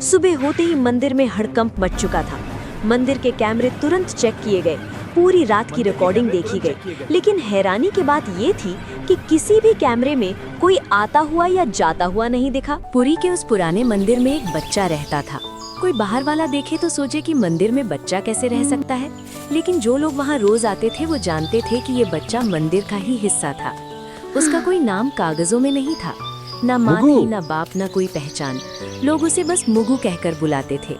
सुबह होते ही मंदिर में हड़कंप मच चुका था। मंदिर के कैमरे तुरंत चेक किए गए, पूरी रात की रिकॉर्डिंग देखी गई, लेकिन हैरानी की बात ये थी कि किसी भी कैमरे में कोई आता हुआ या जाता हुआ नहीं दिखा। पुरी के उस पुराने मंदिर में एक बच्चा रहता था। कोई बाहर वाला देखे तो सोचे कि मंदिर में बच्चा कैसे रह सकता है, लेकिन जो लोग वहाँ रोज आते थे वो जानते थे कि ये बच्चा मंदिर का ही हिस्सा था। उसका कोई नाम कागजों में नहीं था, ना माँ थी, ना बाप, ना कोई पहचान। लोग उसे बस मुगु कहकर बुलाते थे।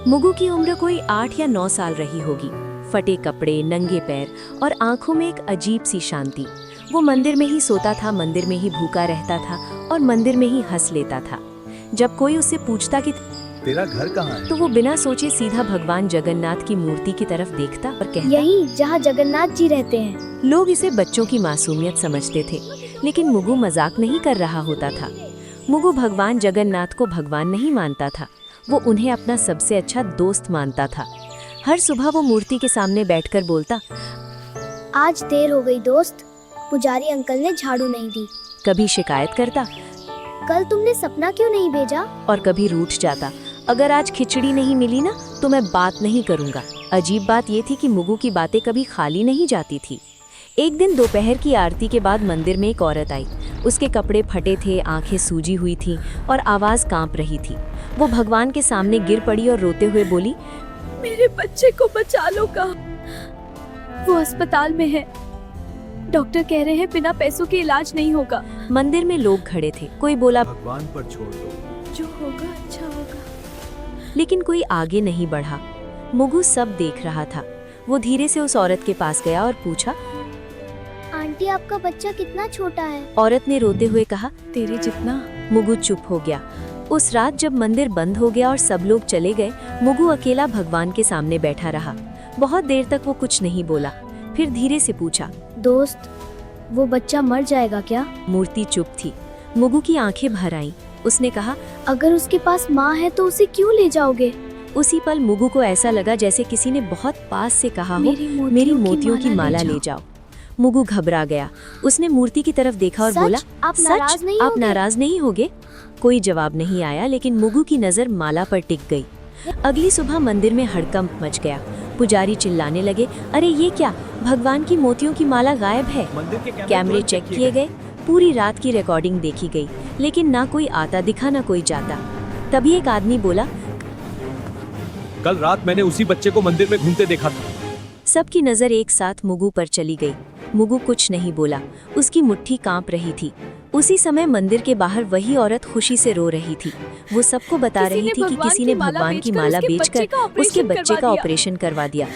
मुगु की उम्र कोई 8 या 9 साल रही होगी। फटे कपड़े, नंगे पैर और आंखों में एक अजीब सी शांति। वो मंदिर में ही सोता था, मंदिर में ही भूखा रहता था और मंदिर में ही हंस लेता था। जब कोई उससे पूछता कि तेरा घर कहाँ है, तो वो बिना सोचे सीधा भगवान जगन्नाथ की मूर्ति की तरफ देखता और कहता, यही जहाँ जगन्नाथ जी रहते हैं। लोग इसे बच्चों की मासूमियत समझते थे, लेकिन मुगु मजाक नहीं कर रहा होता था। मुगु भगवान जगन्नाथ को भगवान नहीं मानता था, वो उन्हें अपना सबसे अच्छा दोस्त मानता था। हर सुबह वो मूर्ति के सामने बैठकर बोलता, आज देर हो गई दोस्त, पुजारी अंकल ने झाड़ू नहीं दी। कभी शिकायत करता, कल तुमने सपना क्यों नहीं भेजा? और कभी रूठ जाता, अगर आज खिचड़ी नहीं मिली ना तो मैं बात नहीं करूंगा। अजीब बात ये थी कि मुगु की बातें कभी खाली नहीं जाती थी। एक दिन दोपहर की आरती के बाद मंदिर में एक औरत आई। उसके कपड़े फटे थे, आंखें सूजी हुई थीं और आवाज कांप रही थी। वो भगवान के सामने गिर पड़ी और रोते हुए बोली, मेरे बच्चे को बचा लो का, वो अस्पताल में है। डॉक्टर कह रहे हैं बिना पैसों के इलाज नहीं होगा। मंदिर में लोग खड़े थे। कोई बोला, भगवान पर छोड़ दो, जो होगा अच्छा होगा। लेकिन कोई आगे नहीं बढ़ा। मुगु सब देख रहा था। वो धीरे से उस औरत के पास गया और पूछा, आंटी आपका बच्चा कितना छोटा है? औरत ने रोते हुए कहा, तेरे जितना। मुगु चुप हो गया। उस रात जब मंदिर बंद हो गया और सब लोग चले गए, मुगु अकेला भगवान के सामने बैठा रहा। बहुत देर तक वो कुछ नहीं बोला, फिर धीरे से पूछा, दोस्त, वो बच्चा मर जाएगा क्या? मूर्ति चुप थी। मुगु की आंखें भर आईं। उसने कहा, अगर उसके पास माँ है तो उसे क्यों ले जाओगे? उसी पल मुगु को ऐसा लगा जैसे किसी ने बहुत पास से कहा हो, मेरी मोतियों की माला ले जाओ। मुगु घबरा गया। उसने मूर्ति की तरफ देखा और बोला, आप नाराज नहीं आप होगे? नाराज नहीं होगे? कोई जवाब नहीं आया, लेकिन मुगु की नजर माला पर टिक गई। अगली सुबह मंदिर में हड़कंप मच गया। पुजारी चिल्लाने लगे, अरे ये क्या, भगवान की मोतियों की माला गायब है। मंदिर के कैमरे चेक किए गए, पूरी रात की रिकॉर्डिंग देखी गई, लेकिन ना कोई आता दिखा ना कोई जाता। तभी एक आदमी बोला, कल रात मैंने उसी बच्चे को मंदिर में घूमते देखा था। सबकी नजर एक साथ मुगु पर चली गई। मुगु कुछ नहीं बोला, उसकी मुट्ठी कांप रही थी। उसी समय मंदिर के बाहर वही औरत खुशी से रो रही थी। वो सबको बता रही थी कि किसी ने भगवान की माला बेचकर उसके बच्चे का ऑपरेशन करवा दिया।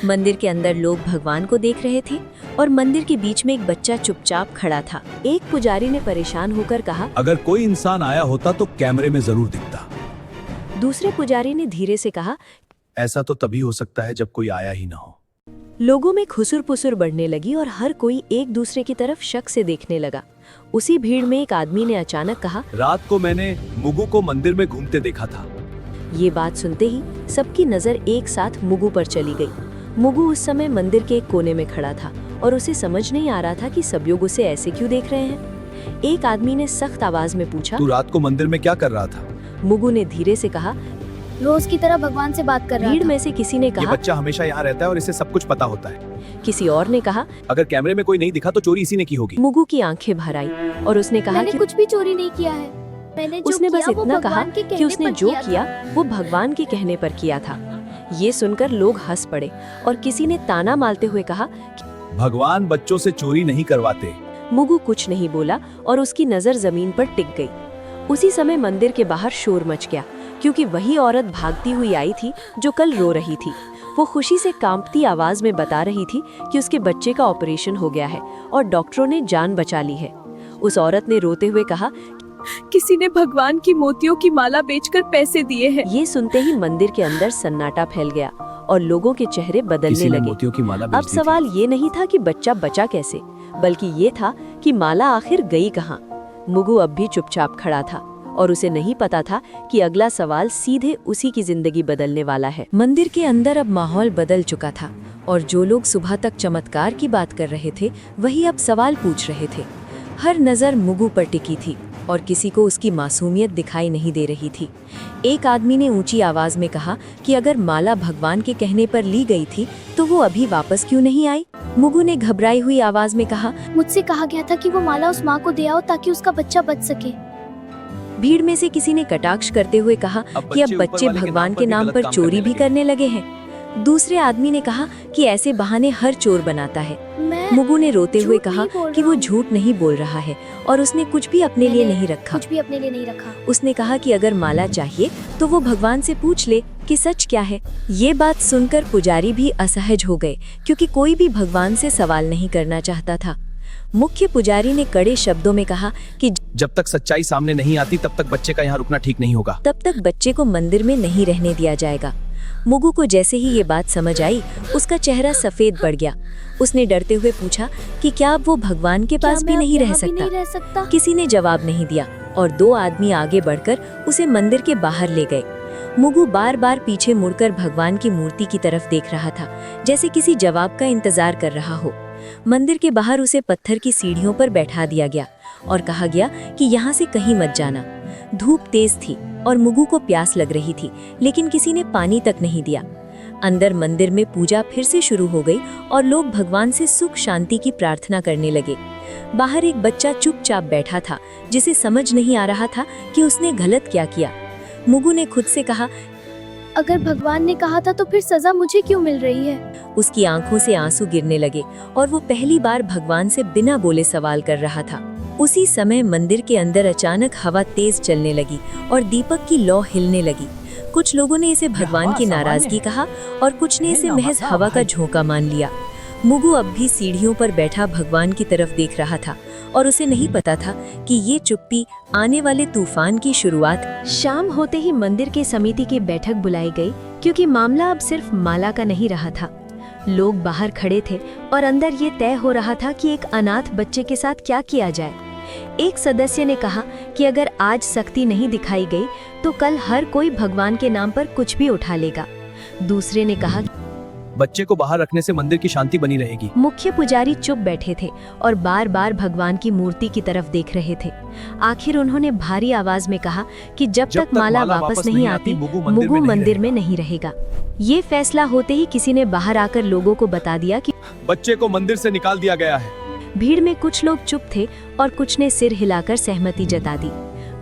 मंदिर के अंदर लोग भगवान को देख रहे थे और मंदिर के बीच में एक बच्चा चुपचाप खड़ा था। एक पुजारी ने परेशान होकर कहा, अगर कोई इंसान आया होता तो कैमरे में जरूर दिखता। दूसरे पुजारी ने धीरे से कहा, ऐसा तो तभी हो सकता है जब कोई आया ही ना हो। लोगों में खुसुर-पुसुर बढ़ने लगी और हर कोई एक दूसरे की तरफ शक से देखने लगा। उसी भीड़ में एक आदमी ने अचानक कहा, रात को मैंने मुगु को मंदिर में घूमते देखा था। ये बात सुनते ही सबकी नजर एक साथ मुगु पर चली गई। मुगु उस समय मंदिर के एक कोने में खड़ा था और उसे समझ नहीं आ रहा था कि सब लोग उसे ऐसे क्यों देख रहे हैं। एक आदमी ने सख्त आवाज में पूछा, तू रात को मंदिर में क्या कर रहा था? मुगु ने धीरे से कहा, रोज की तरह भगवान से बात कर रहा भीड़ था। में से किसी ने ये कहा। बच्चा हमेशा यहाँ रहता है और इसे सब कुछ पता होता है। किसी और ने कहा। अगर कैमरे में कोई नहीं दिखा तो चोरी इसी ने की होगी। मुगु की आंखें भर आई और उसने कहा मैंने कि कुछ भी चोरी नहीं किया है। मैंने जो उसने बस किया वो इतना कहा भगवान के कि कहने उसने पर जो था। किया वो भगवान के कहने पर किया था। ये सुनकर लोग हंस पड़े और किसी ने ताना मारते हुए कहा, भगवान बच्चों से चोरी नहीं करवाते। मुगु कुछ नहीं बोला और उसकी नजर जमीन पर टिक गई। उसी समय मंदिर के बाहर शोर मच गया, क्योंकि वही औरत भागती हुई आई थी जो कल रो रही थी। वो खुशी से कांपती आवाज में बता रही थी कि उसके बच्चे का ऑपरेशन हो गया है और डॉक्टरों ने जान बचा ली है। उस औरत ने रोते हुए कहा, किसी ने भगवान की मोतियों की माला बेचकर पैसे दिए हैं। ये सुनते ही मंदिर के अंदर सन्नाटा फैल गया और लोगों के चेहरे बदलने किसी ने लगे। मोतियों की माला अब बेच दी थी। सवाल ये नहीं था कि बच्चा बचा कैसे, बल्कि ये था कि माला आखिर गई कहाँ। मुगु अब भी चुपचाप खड़ा था और उसे नहीं पता था कि अगला सवाल सीधे उसी की जिंदगी बदलने वाला है। मंदिर के अंदर अब माहौल बदल चुका था और जो लोग सुबह तक चमत्कार की बात कर रहे थे वही अब सवाल पूछ रहे थे। हर नजर मुगु पर टिकी थी। और किसी को उसकी मासूमियत दिखाई नहीं दे रही थी। एक आदमी ने ऊंची आवाज में कहा कि अगर माला भगवान के कहने पर ली गई थी तो वो अभी वापस क्यों नहीं आई। मुगु ने घबराई हुई आवाज में कहा, मुझसे कहा गया था कि वो माला उस माँ को दे आओ ताकि उसका बच्चा बच सके। भीड़ में से किसी ने कटाक्ष करते हुए कहा कि अब बच्चे भगवान के नाम पर चोरी भी करने लगे हैं। दूसरे आदमी ने कहा कि ऐसे बहाने हर चोर बनाता है। मुगु ने रोते हुए कहा कि वो झूठ नहीं बोल रहा है और उसने कुछ भी अपने लिए नहीं रखा। उसने कहा कि अगर माला चाहिए तो वो भगवान से पूछ ले कि सच क्या है। ये बात सुनकर पुजारी भी असहज हो गए क्योंकि कोई भी भगवान से सवाल नहीं करना चाहता था। मुख्य पुजारी ने कड़े शब्दों में कहा कि जब तक सच्चाई सामने नहीं आती तब तक बच्चे का यहाँ रुकना ठीक नहीं होगा। तब तक बच्चे को मंदिर में नहीं रहने दिया जाएगा। मुगु को जैसे ही ये बात समझ आई, उसका चेहरा सफेद पड़ गया। उसने डरते हुए पूछा कि क्या अब वो भगवान के पास भी नहीं रह सकता। किसी ने जवाब नहीं दिया और दो आदमी आगे बढ़कर उसे मंदिर के बाहर ले गए। मुगु बार बार पीछे मुड़कर भगवान की मूर्ति की तरफ देख रहा था, जैसे किसी जवाब का इंतजार कर रहा हो। मंदिर के बाहर उसे पत्थर की सीढ़ियों पर बैठा दिया गया और कहा गया कि यहाँ से कहीं मत जाना। धूप तेज थी और मुगु को प्यास लग रही थी, लेकिन किसी ने पानी तक नहीं दिया। अंदर मंदिर में पूजा फिर से शुरू हो गई और लोग भगवान से सुख शांति की प्रार्थना करने लगे। बाहर एक बच्चा चुपचाप बैठा था, जिसे समझ नहीं आ रहा था कि उसने गलत क्या किया। मुगु ने खुद से कहा, अगर भगवान ने कहा था तो फिर सजा मुझे क्यों मिल रही है। उसकी आंखों से आंसू गिरने लगे और वो पहली बार भगवान से बिना बोले सवाल कर रहा था। उसी समय मंदिर के अंदर अचानक हवा तेज चलने लगी और दीपक की लौ हिलने लगी। कुछ लोगों ने इसे भगवान की नाराजगी कहा और कुछ ने इसे महज हवा का झोंका मान लिया। मुगु अब भी सीढ़ियों पर बैठा भगवान की तरफ देख रहा था और उसे नहीं पता था कि ये चुप्पी आने वाले तूफान की शुरुआत। शाम होते ही मंदिर के समिति की बैठक बुलाई गई, क्योंकि मामला अब सिर्फ माला का नहीं रहा था। लोग बाहर खड़े थे और अंदर ये तय हो रहा था कि एक अनाथ बच्चे के साथ क्या किया जाए। एक सदस्य ने कहा कि अगर आज सख्ती नहीं दिखाई गई तो कल हर कोई भगवान के नाम पर कुछ भी उठा लेगा। दूसरे ने कहा, बच्चे को बाहर रखने से मंदिर की शांति बनी रहेगी। मुख्य पुजारी चुप बैठे थे और बार बार भगवान की मूर्ति की तरफ देख रहे थे। आखिर उन्होंने भारी आवाज में कहा कि जब तक माला वापस नहीं आती, मुगु मंदिर में नहीं रहेगा। ये फैसला होते ही किसी ने बाहर आकर लोगों को बता दिया कि बच्चे को मंदिर से निकाल दिया गया है। भीड़ में कुछ लोग चुप थे और कुछ ने सिर हिलाकर सहमति जता दी।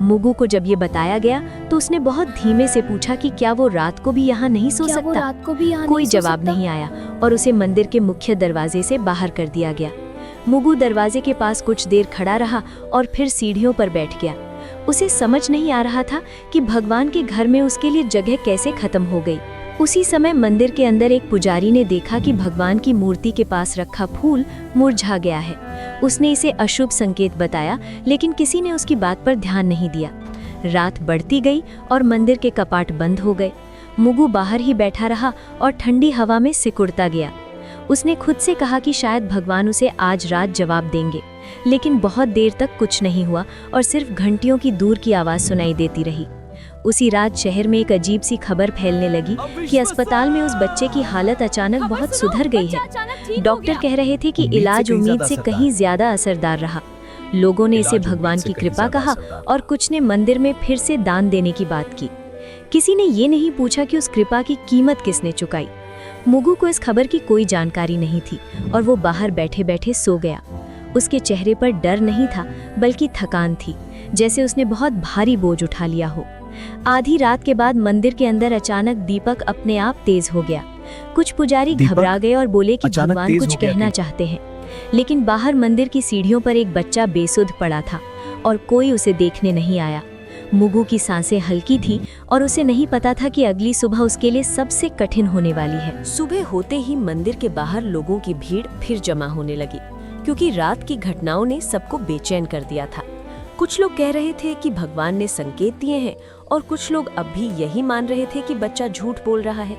मुगु को जब ये बताया गया तो उसने बहुत धीमे से पूछा कि क्या वो रात को भी यहाँ नहीं सो सकता। कोई जवाब नहीं आया और उसे मंदिर के मुख्य दरवाजे से बाहर कर दिया गया। मुगु दरवाजे के पास कुछ देर खड़ा रहा और फिर सीढ़ियों पर बैठ गया। उसे समझ नहीं आ रहा था कि भगवान के घर में उसके लिए जगह कैसे खत्म हो गई। उसी समय मंदिर के अंदर एक पुजारी ने देखा कि भगवान की मूर्ति के पास रखा फूल मुरझा गया है। उसने इसे अशुभ संकेत बताया, लेकिन किसी ने उसकी बात पर ध्यान नहीं दिया। रात बढ़ती गई और मंदिर के कपाट बंद हो गए। मुगु बाहर ही बैठा रहा और ठंडी हवा में सिकुड़ता गया। उसने खुद से कहा कि शायद भगवान उसे आज रात जवाब देंगे, लेकिन बहुत देर तक कुछ नहीं हुआ और सिर्फ घंटियों की दूर की आवाज सुनाई देती रही। उसी रात शहर में एक अजीब सी खबर फैलने लगी कि अस्पताल में उस बच्चे की हालत अचानक बहुत सुधर गई है। डॉक्टर कह रहे थे कि इलाज उम्मीद से कहीं ज्यादा असरदार रहा। लोगों ने इसे भगवान की कृपा कहा और कुछ ने मंदिर में फिर से दान देने की बात की। किसी ने ये नहीं पूछा कि उस कृपा की कीमत किसने चुकाई। मुगु को इस खबर की कोई जानकारी नहीं थी और वो बाहर बैठे बैठे सो गया। उसके चेहरे पर डर नहीं था, बल्कि थकान थी, जैसे उसने बहुत भारी बोझ उठा लिया हो। आधी रात के बाद मंदिर के अंदर अचानक दीपक अपने आप तेज हो गया। कुछ पुजारी घबरा गए और बोले कि भगवान कुछ कहना चाहते हैं, लेकिन बाहर मंदिर की सीढ़ियों पर एक बच्चा बेसुध पड़ा था और कोई उसे देखने नहीं आया। मुगु की सांसें हल्की थी और उसे नहीं पता था कि अगली सुबह उसके लिए सबसे कठिन होने वाली है। सुबह होते ही मंदिर के बाहर लोगों की भीड़ फिर जमा होने लगी, क्योंकि रात की घटनाओं ने सबको बेचैन कर दिया था। कुछ लोग कह रहे थे कि भगवान ने संकेत दिए हैं और कुछ लोग अब भी यही मान रहे थे कि बच्चा झूठ बोल रहा है।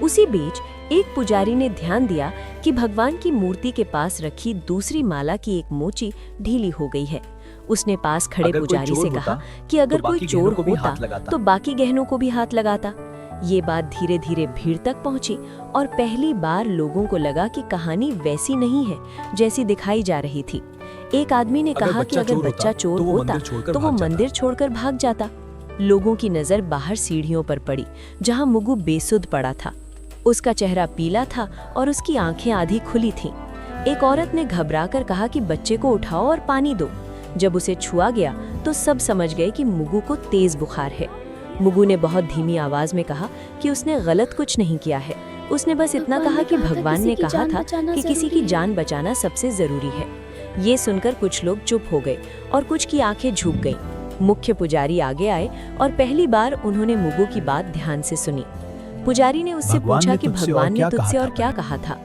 उसी बीच एक पुजारी ने ध्यान दिया कि भगवान की मूर्ति के पास रखी दूसरी माला की एक मोची ढीली हो गई है। उसने पास खड़े पुजारी से कहा कि अगर कोई चोर होता तो बाकी गहनों को भी हाथ लगाता। ये बात धीरे धीरे भीड़ तक पहुंची और पहली बार लोगों को लगा कि कहानी वैसी नहीं है जैसी दिखाई जा रही थी। एक आदमी ने कहा कि अगर बच्चा चोर होता तो वो मंदिर छोड़कर भाग जाता। लोगों की नजर बाहर सीढ़ियों पर पड़ी जहां मुगु बेसुध पड़ा था। उसका चेहरा पीला था और उसकी आंखें आधी खुली थीं। एक औरत ने घबराकर कहा कि बच्चे को उठाओ और पानी दो। जब उसे छुआ गया तो सब समझ गए कि मुगु को तेज बुखार है। मुगु ने बहुत धीमी आवाज में कहा कि उसने गलत कुछ नहीं किया है। उसने बस इतना कहा कि भगवान ने कहा था कि किसी की जान बचाना सबसे जरूरी है। ये सुनकर कुछ लोग चुप हो गए और कुछ की आंखें झुक गईं। मुख्य पुजारी आगे आए और पहली बार उन्होंने मुगु की बात ध्यान से सुनी। पुजारी ने उससे पूछा कि भगवान ने तुझसे और क्या कहा था।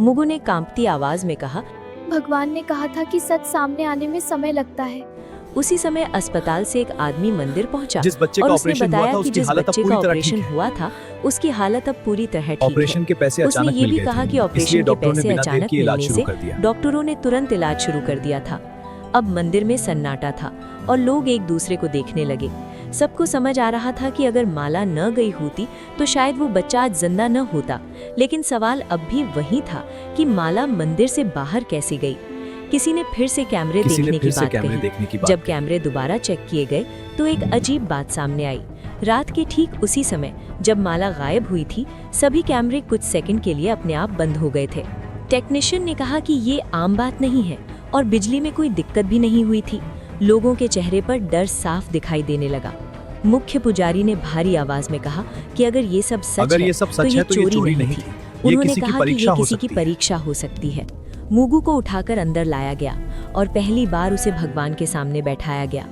मुगु ने कांपती आवाज में कहा, भगवान ने कहा था कि सच सामने आने में समय लगता है। उसी समय अस्पताल से एक आदमी मंदिर पहुंचा जिस बच्चे और का उसने ऑपरेशन हुआ बताया था कि उसकी जिस हालत अब बच्चे पूरी का तरह ठीक ऑपरेशन है। हुआ था उसकी हालत अब पूरी तरह ठीक ऑपरेशन है। के पैसे उसने अचानक ये मिल भी गए कहा थे। कि ऑपरेशन इसलिए के डॉक्टरों ने पैसे बिना देर अचानक के इलाज मिलने शुरू से कर दिया। डॉक्टरों ने तुरंत इलाज शुरू कर दिया था। अब मंदिर में सन्नाटा था और लोग एक दूसरे को देखने लगे। सबको समझ आ रहा था कि अगर माला न गई होती तो शायद वो बच्चा आज जिंदा न होता। लेकिन सवाल अब भी वही था कि माला मंदिर से बाहर कैसे गई। किसी ने फिर से कैमरे देखने की बात कही। जब कैमरे दोबारा चेक किए गए तो एक अजीब बात सामने आई। रात के ठीक उसी समय जब माला गायब हुई थी, सभी कैमरे कुछ सेकंड के लिए अपने आप बंद हो गए थे। टेक्नीशियन ने कहा कि ये आम बात नहीं है और बिजली में कोई दिक्कत भी नहीं हुई थी। लोगों के चेहरे पर डर साफ दिखाई देने लगा। मुख्य पुजारी ने भारी आवाज में कहा कि अगर ये सब सच है तो ये चोरी नहीं थी। उन्होंने कहा कि ये किसी की परीक्षा हो सकती है। मुगु को उठाकर अंदर लाया गया और पहली बार उसे भगवान के सामने बैठाया गया।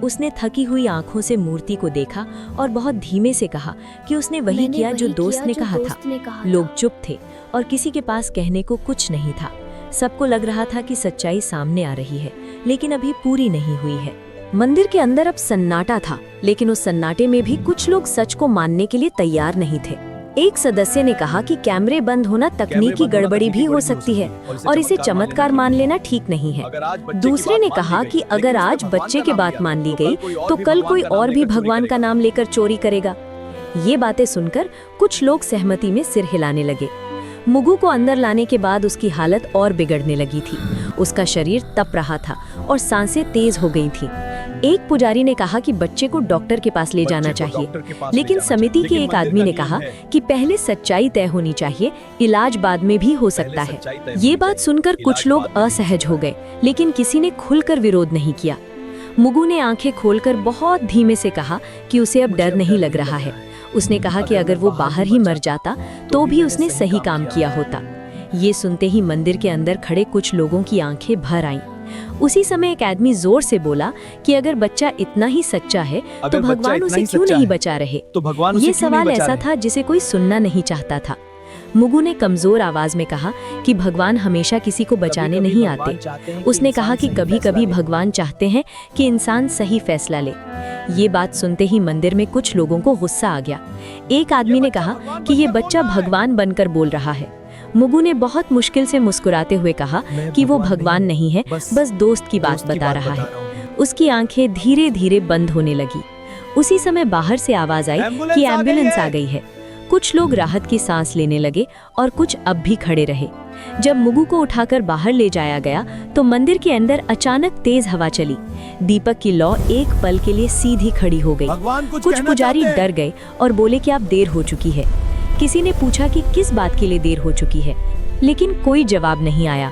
उसने थकी हुई आंखों से मूर्ति को देखा और बहुत धीमे से कहा कि उसने वही किया जो दोस्त ने कहा था। लोग चुप थे और किसी के पास कहने को कुछ नहीं था। सबको लग रहा था कि सच्चाई सामने आ रही है, लेकिन अभी पूरी नहीं हुई है। मंदिर के अंदर अब सन्नाटा था, लेकिन उस सन्नाटे में भी कुछ लोग सच को मानने के लिए तैयार नहीं थे। एक सदस्य ने कहा कि कैमरे बंद होना तकनीकी गड़बड़ी भी हो सकती है और इसे चमत्कार मान लेना ठीक नहीं है। दूसरे ने कहा कि अगर आज बच्चे की बात मान ली गई तो कल कोई और भी भगवान का नाम लेकर चोरी करेगा। ये बातें सुनकर कुछ लोग सहमति में सिर हिलाने लगे। मुगु को अंदर लाने के बाद उसकी हालत और बिगड़ने लगी थी। उसका शरीर तप रहा था और सांसें तेज हो गई थीं। एक पुजारी ने कहा कि बच्चे को डॉक्टर के पास ले जाना चाहिए, लेकिन समिति के एक आदमी ने कहा कि पहले सच्चाई तय होनी चाहिए, इलाज बाद में भी हो सकता है। ये बात सुनकर कुछ लोग असहज हो गए, लेकिन किसी ने खुलकर विरोध नहीं किया। मुगु ने आंखें खोलकर बहुत धीमे से कहा कि उसे अब डर नहीं लग रहा है। उसने कहा कि अगर वो बाहर ही मर जाता तो भी उसने सही काम किया होता। ये सुनते ही मंदिर के अंदर खड़े कुछ लोगों की आंखें भर आईं। उसी समय एक आदमी जोर से बोला कि अगर बच्चा इतना ही सच्चा है तो भगवान उसे क्यों नहीं बचा रहे। ये सवाल ऐसा था जिसे कोई सुनना नहीं चाहता था। मुगु ने कमजोर आवाज में कहा कि भगवान हमेशा किसी को बचाने नहीं आते। उसने कहा कि कभी-कभी भगवान चाहते हैं कि इंसान सही फैसला ले। ये बात सुनते ही मंदिर में कुछ लोगों को गुस्सा आ गया। एक आदमी ने कहा कि ये बच्चा भगवान बनकर बोल रहा है। मुगु ने बहुत मुश्किल से मुस्कुराते हुए कहा कि वो भगवान नहीं है, बस दोस्त की बात बता रहा है। उसकी आंखें धीरे धीरे बंद होने लगी। उसी समय बाहर से आवाज आई कि एम्बुलेंस आ गई है। कुछ लोग राहत की सांस लेने लगे और कुछ अब भी खड़े रहे। जब मुगु को उठाकर बाहर ले जाया गया तो मंदिर के अंदर अचानक तेज हवा चली। दीपक की लौ एक पल के लिए सीधी खड़ी हो गई। कुछ पुजारी डर गए और बोले कि अब देर हो चुकी है। किसी ने पूछा कि किस बात के लिए देर हो चुकी है, लेकिन कोई जवाब नहीं आया।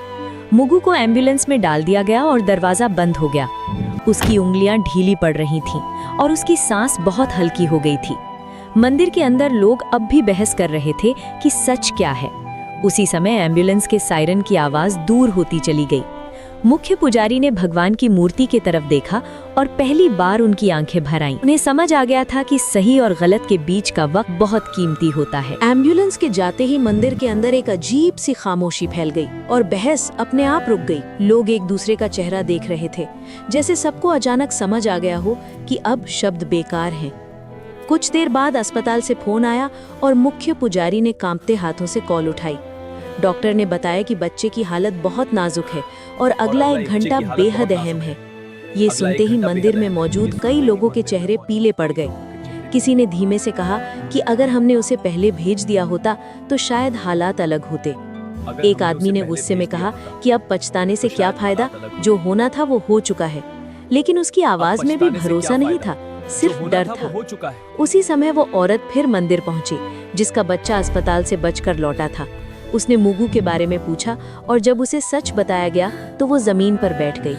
मुगु को एम्बुलेंस में डाल दिया गया और दरवाजा बंद हो गया। उसकी उंगलियां ढीली पड़ रही थीं और उसकी सांस बहुत हल्की हो गई थी। मंदिर के अंदर लोग अब भी बहस कर रहे थे कि सच क्या है। उसी समय एम्बुलेंस के सायरन की आवाज दूर होती चली गई। मुख्य पुजारी ने भगवान की मूर्ति की तरफ देखा और पहली बार उनकी आंखें भर आईं। उन्हें समझ आ गया था कि सही और गलत के बीच का वक्त बहुत कीमती होता है। एम्बुलेंस के जाते ही मंदिर के अंदर एक अजीब सी खामोशी फैल गई और बहस अपने आप रुक गई। लोग एक दूसरे का चेहरा देख रहे थे, जैसे सबको अचानक समझ आ गया हो कि अब शब्द बेकार हैं। कुछ देर बाद अस्पताल से फोन आया और मुख्य पुजारी ने कांपते हाथों से कॉल उठाई। डॉक्टर ने बताया कि बच्चे की हालत बहुत नाजुक है और अगला 1 घंटा बेहद अहम है। ये सुनते ही मंदिर में मौजूद कई लोगों के चेहरे पीले पड़ गए। किसी ने धीमे से कहा कि अगर हमने उसे पहले भेज दिया होता तो शायद हालात अलग होते। एक आदमी ने गुस्से में कहा कि अब पछताने से क्या फायदा, जो होना था वो हो चुका है। लेकिन उसकी आवाज में भी भरोसा नहीं था, सिर्फ डर था। हो चुका है। उसी समय वो औरत फिर मंदिर पहुंची, जिसका बच्चा अस्पताल से बचकर लौटा था। उसने मुगू के बारे में पूछा और जब उसे सच बताया गया तो वो जमीन पर बैठ गई।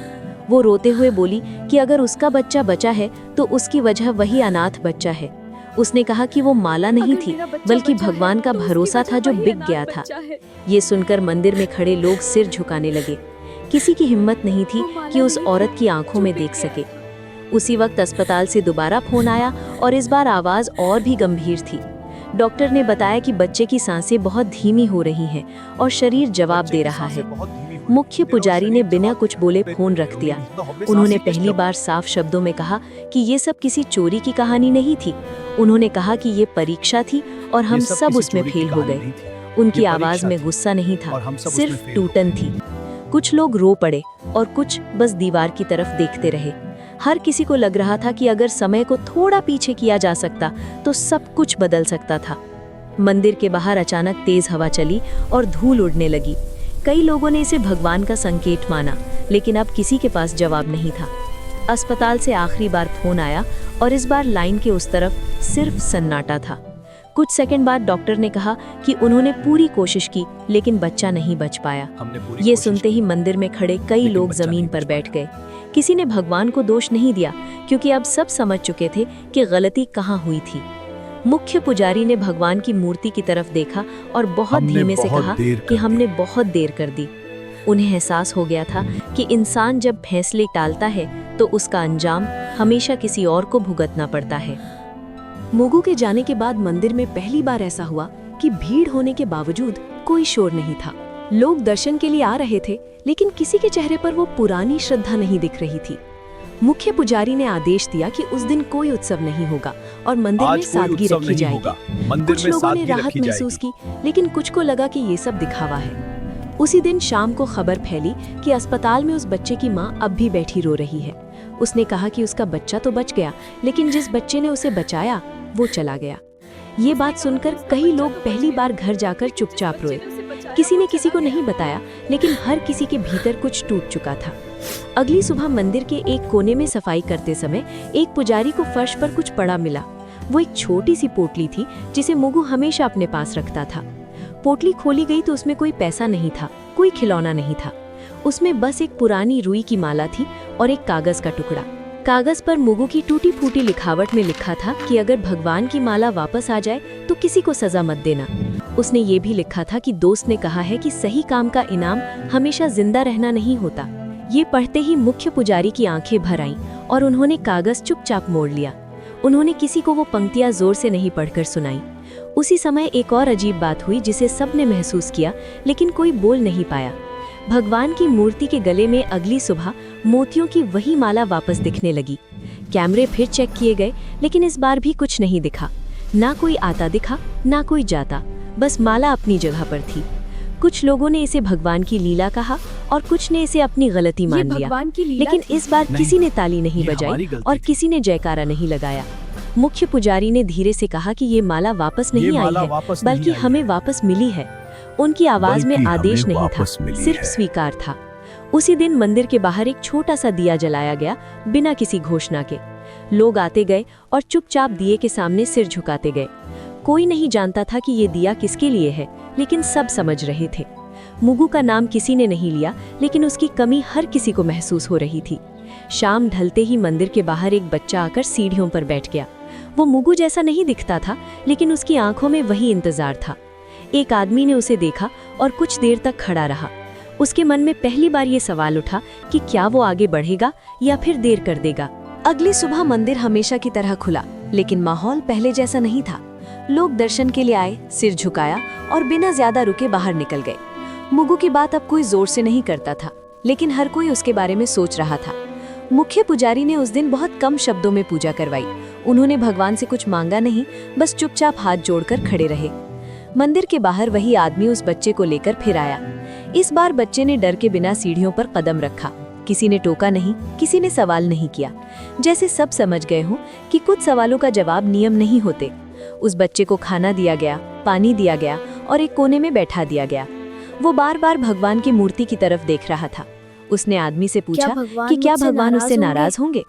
वो रोते हुए बोली कि अगर उसका बच्चा बचा है तो उसकी वजह वही अनाथ बच्चा है। उसने कहा कि वो माला नहीं थी, बल्कि भगवान का भरोसा था जो बिक गया था। ये सुनकर मंदिर में खड़े लोग सिर झुकाने लगे। किसी की हिम्मत नहीं थी कि उस औरत की आंखों में देख सके। उसी वक्त अस्पताल से दोबारा फोन आया और इस बार आवाज और भी गंभीर थी। डॉक्टर ने बताया कि बच्चे की सांसें बहुत धीमी हो रही हैं और शरीर जवाब दे रहा है। मुख्य पुजारी ने बिना कुछ बोले फोन रख दिया। उन्होंने पहली बार साफ शब्दों में कहा कि ये सब किसी चोरी की कहानी नहीं थी। उन्होंने कहा कि ये परीक्षा थी और हम सब उसमें फेल हो गए। उनकी आवाज में गुस्सा नहीं था, सिर्फ टूटन थी। कुछ लोग रो पड़े और कुछ बस दीवार की तरफ देखते रहे। हर किसी को लग रहा था कि अगर समय को थोड़ा पीछे किया जा सकता तो सब कुछ बदल सकता था। मंदिर के बाहर अचानक तेज हवा चली और धूल उड़ने लगी। कई लोगों ने इसे भगवान का संकेत माना, लेकिन अब किसी के पास जवाब नहीं था। अस्पताल से आखिरी बार फोन आया और इस बार लाइन के उस तरफ सिर्फ सन्नाटा था। कुछ सेकंड बाद डॉक्टर ने कहा कि उन्होंने पूरी कोशिश की, लेकिन बच्चा नहीं बच पाया। ये सुनते ही मंदिर में खड़े कई लोग जमीन पर बैठ गए। किसी ने भगवान को दोष नहीं दिया, क्योंकि अब सब समझ चुके थे कि गलती कहाँ हुई थी। मुख्य पुजारी ने भगवान की मूर्ति की तरफ देखा और बहुत धीमे से कहा कि हमने बहुत देर कर दी। उन्हें एहसास हो गया था कि इंसान जब फैसले टालता है तो उसका अंजाम हमेशा किसी और को भुगतना पड़ता है। मुगू के जाने के बाद मंदिर में पहली बार ऐसा हुआ कि भीड़ होने के बावजूद कोई शोर नहीं था। लोग दर्शन के लिए आ रहे थे, लेकिन किसी के चेहरे पर वो पुरानी श्रद्धा नहीं दिख रही थी। मुख्य पुजारी ने आदेश दिया कि उस दिन कोई उत्सव नहीं होगा और मंदिर में सादगी रखी जाएगी। कुछ लोगों ने राहत महसूस की, लेकिन कुछ को लगा कि ये सब दिखावा है। उसी दिन शाम को खबर फैली कि अस्पताल में उस बच्चे की मां अब भी बैठी रो रही है। उसने कहा कि उसका बच्चा तो बच गया, लेकिन जिस बच्चे ने उसे बचाया वो चला गया। ये बात सुनकर कई लोग पहली बार घर जाकर चुपचाप रोए। किसी ने किसी को नहीं बताया, लेकिन हर किसी के भीतर कुछ टूट चुका था। अगली सुबह मंदिर के एक कोने में सफाई करते समय एक पुजारी को फर्श पर कुछ पड़ा मिला। वो एक छोटी सी पोटली थी जिसे मुगू हमेशा अपने पास रखता था। पोटली खोली गई तो उसमें कोई पैसा नहीं था, कोई खिलौना नहीं था। उसमें बस एक पुरानी रुई की माला थी और एक कागज का टुकड़ा। कागज पर मुगू की टूटी फूटी लिखावट में लिखा था कि अगर भगवान की माला वापस आ जाए तो किसी को सजा मत देना। उसने ये भी लिखा था कि दोस्त ने कहा है कि सही काम का इनाम हमेशा जिंदा रहना नहीं होता। ये पढ़ते ही मुख्य पुजारी की आंखें भर आईं और उन्होंने कागज चुपचाप मोड़ लिया। उन्होंने किसी को वो पंक्तियां जोर से नहीं पढ़कर सुनाई। उसी समय एक और अजीब बात हुई जिसे सबने महसूस किया, लेकिन कोई बोल नहीं पाया। भगवान की मूर्ति के गले में अगली सुबह मोतियों की वही माला वापस दिखने लगी। कैमरे फिर चेक किए गए, लेकिन इस बार भी कुछ नहीं दिखा। ना कोई आता दिखा, ना कोई जाता, बस माला अपनी जगह पर थी। कुछ लोगों ने इसे भगवान की लीला कहा और कुछ ने इसे अपनी गलती मान लिया, लेकिन इस बार किसी ने ताली नहीं बजाई और किसी ने जयकारा नहीं लगाया। मुख्य पुजारी ने धीरे से कहा कि ये माला वापस नहीं आई है, बल्कि हमें वापस मिली है। उनकी आवाज में आदेश नहीं था, सिर्फ स्वीकार था। उसी दिन मंदिर के बाहर एक छोटा सा दिया जलाया गया, बिना किसी घोषणा के। लोग आते गए और चुपचाप दिए के सामने सिर झुकाते गए। कोई नहीं जानता था कि ये दिया किसके लिए है, लेकिन सब समझ रहे थे। मुगू का नाम किसी ने नहीं लिया, लेकिन उसकी कमी हर किसी को महसूस हो रही थी। शाम ढलते ही मंदिर के बाहर एक बच्चा आकर सीढ़ियों पर बैठ गया। वो मुगू जैसा नहीं दिखता था, लेकिन उसकी आंखों में वही इंतजार था। एक आदमी ने उसे देखा और कुछ देर तक खड़ा रहा। उसके मन में पहली बार ये सवाल उठा कि क्या वो आगे बढ़ेगा या फिर देर कर देगा। अगली सुबह मंदिर हमेशा की तरह खुला, लेकिन माहौल पहले जैसा नहीं था। लोग दर्शन के लिए आए, सिर झुकाया और बिना ज्यादा रुके बाहर निकल गए। मुगू की बात अब कोई जोर से नहीं करता था, लेकिन हर कोई उसके बारे में सोच रहा था। मुख्य पुजारी ने उस दिन बहुत कम शब्दों में पूजा करवाई। उन्होंने भगवान से कुछ मांगा नहीं, बस चुपचाप हाथ जोड़कर खड़े रहे। मंदिर के बाहर वही आदमी उस बच्चे को लेकर फिर आया। इस बार बच्चे ने डर के बिना सीढ़ियों पर कदम रखा। किसी ने टोका नहीं, किसी ने सवाल नहीं किया। जैसे सब समझ गए हों कि कुछ सवालों का जवाब नियम नहीं होते। उस बच्चे को खाना दिया गया, पानी दिया गया और एक कोने में बैठा दिया गया। वो बार-बार भगवान की मूर्ति की तरफ देख रहा था। उसने आदमी से पूछा कि क्या मुझसे भगवान उससे नाराज नाराज होंगे।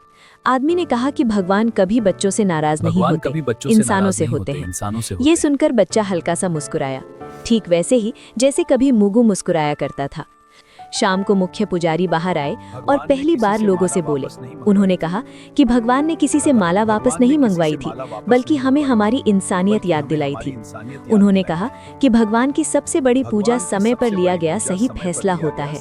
आदमी ने कहा कि भगवान कभी बच्चों से नाराज नहीं भगवान होते, कभी बच्चों इंसानों नाराज से नहीं होते हैं। इंसानों से ये सुनकर बच्चा हल्का सा मुस्कुराया, ठीक वैसे ही जैसे कभी मुगु मुस्कुराया करता था। शाम को मुख्य पुजारी बाहर आए और पहली बार लोगों से बोले। उन्होंने कहा कि भगवान ने किसी से माला वापस नहीं मंगवाई थी, बल्कि हमें हमारी इंसानियत याद दिलाई थी। उन्होंने कहा कि भगवान की सबसे बड़ी पूजा समय पर लिया गया सही फैसला होता है।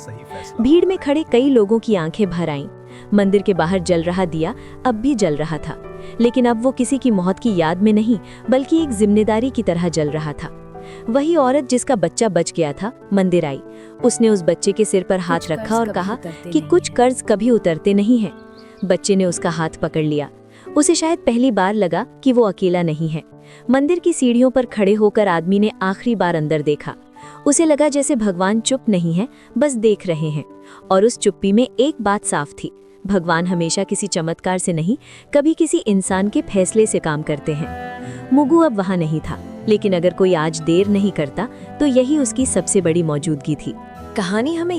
भीड़ में खड़े कई लोगों की आंखें भर आईं। मंदिर के बाहर जल रहा दिया अब भी जल रहा था, लेकिन अब वो किसी की मौत की याद में नहीं, बल्कि एक जिम्मेदारी की तरह जल रहा था। वही औरत जिसका बच्चा बच गया था मंदिर आई। उसने उस बच्चे के सिर पर हाथ रखा और कहा कि कुछ कर्ज कभी उतरते नहीं हैं। बच्चे ने उसका हाथ पकड़ लिया। उसे शायद पहली बार लगा कि वो अकेला नहीं है। मंदिर की सीढ़ियों पर खड़े होकर आदमी ने आखिरी बार अंदर देखा। उसे लगा जैसे भगवान चुप नहीं है, बस देख रहे हैं। और उस चुप्पी में एक बात साफ थी, भगवान हमेशा किसी चमत्कार से नहीं, कभी किसी इंसान के फैसले से काम करते हैं। मुगु अब वहां नहीं था, लेकिन अगर कोई आज देर नहीं करता तो यही उसकी सबसे बड़ी मौजूदगी थी। कहानी हमें